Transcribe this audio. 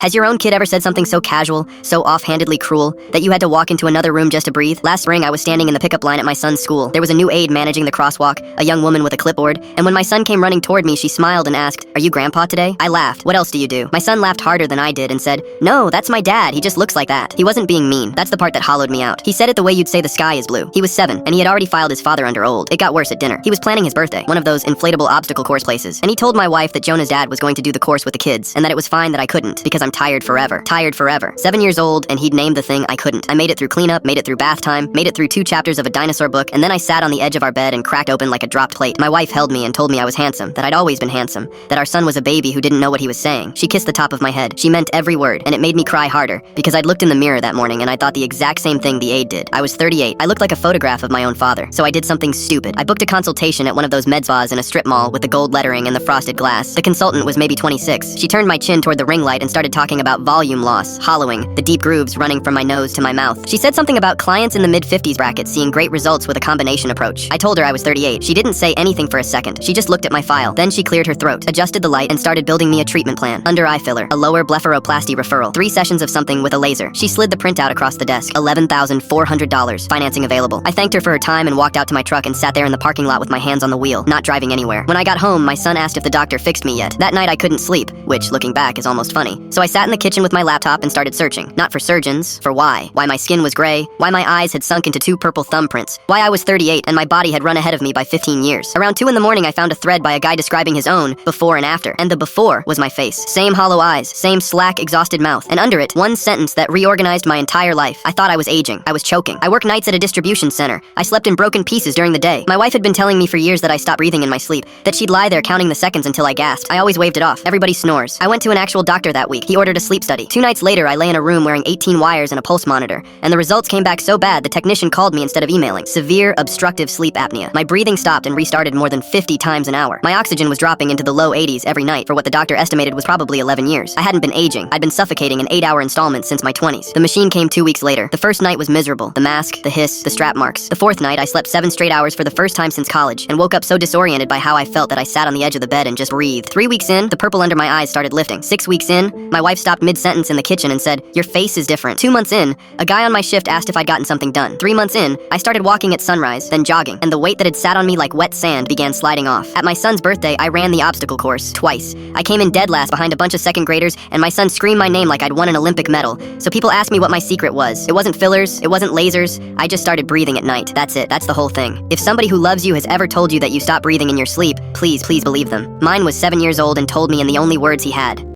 Has your own kid ever said something so casual, so offhandedly cruel, that you had to walk into another room just to breathe? Last spring, I was standing in the pickup line at my son's school. There was a new aide managing the crosswalk, a young woman with a clipboard, and when my son came running toward me, she smiled and asked, "Are you grandpa today?" I laughed. "What else do you do?" My son laughed harder than I did and said, "No, that's my dad. He just looks like that." He wasn't being mean. That's the part that hollowed me out. He said it the way you'd say the sky is blue. He was 7, and he had already filed his father under old. It got worse at dinner. He was planning his birthday, one of those inflatable obstacle course places, and he told my wife that Jonah's dad was going to do the course with the kids, and that it was fine that I couldn't, because I'm tired forever. Tired forever. 7 years old, and he'd named the thing I couldn't. I made it through cleanup, made it through bath time, made it through 2 chapters of a dinosaur book, and then I sat on the edge of our bed and cracked open like a dropped plate. My wife held me and told me I was handsome, that I'd always been handsome, that our son was a baby who didn't know what he was saying. She kissed the top of my head. She meant every word, and it made me cry harder, because I'd looked in the mirror that morning and I thought the exact same thing the aide did. I was 38. I looked like a photograph of my own father, so I did something stupid. I booked a consultation at one of those med spas in a strip mall with the gold lettering and the frosted glass. The consultant was maybe 26. She turned my chin toward the ring light and started talking about volume loss, hollowing, the deep grooves running from my nose to my mouth. She said something about clients in the mid-50s bracket seeing great results with a combination approach. I told her I was 38. She didn't say anything for a second. She just looked at my file. Then she cleared her throat, adjusted the light, and started building me a treatment plan. Under eye filler, a lower blepharoplasty referral, 3 sessions of something with a laser. She slid the printout across the desk. $11,400. Financing available. I thanked her for her time and walked out to my truck and sat there in the parking lot with my hands on the wheel, not driving anywhere. When I got home, my son asked if the doctor fixed me yet. That night I couldn't sleep, which, looking back, is almost funny. So I sat in the kitchen with my laptop and started searching. Not for surgeons, for why. Why my skin was gray, why my eyes had sunk into 2 purple thumbprints, why I was 38 and my body had run ahead of me by 15 years. Around 2 in the morning I found a thread by a guy describing his own before and after, and the before was my face. Same hollow eyes, same slack, exhausted mouth, and under it, one sentence that reorganized my entire life. I thought I was aging. I was choking. I work nights at a distribution center. I slept in broken pieces during the day. My wife had been telling me for years that I stopped breathing in my sleep, that she'd lie there counting the seconds until I gasped. I always waved it off. Everybody snores. I went to an actual doctor that week. He ordered a sleep study. 2 nights later, I lay in a room wearing 18 wires and a pulse monitor, and the results came back so bad the technician called me instead of emailing. Severe obstructive sleep apnea. My breathing stopped and restarted more than 50 times an hour. My oxygen was dropping into the low 80s every night for what the doctor estimated was probably 11 years. I hadn't been aging. I'd been suffocating in 8-hour installments since my 20s. The machine came 2 weeks later. The first night was miserable. The mask, the hiss, the strap marks. The 4th night, I slept 7 straight hours for the first time since college and woke up so disoriented by how I felt that I sat on the edge of the bed and just breathed. 3 weeks in, the purple under my eyes started lifting. 6 weeks in, my wife stopped mid-sentence in the kitchen and said, "Your face is different." 2 months in, a guy on my shift asked if I'd gotten something done. 3 months in, I started walking at sunrise, then jogging, and the weight that had sat on me like wet sand began sliding off. At my son's birthday, I ran the obstacle course twice. I came in dead last behind a bunch of 2nd graders, and my son screamed my name like I'd won an Olympic medal. So people asked me what my secret was. It wasn't fillers, it wasn't lasers. I just started breathing at night. That's it. That's the whole thing. If somebody who loves you has ever told you that you stop breathing in your sleep, please believe them. Mine was 7 years old and told me in the only words he had.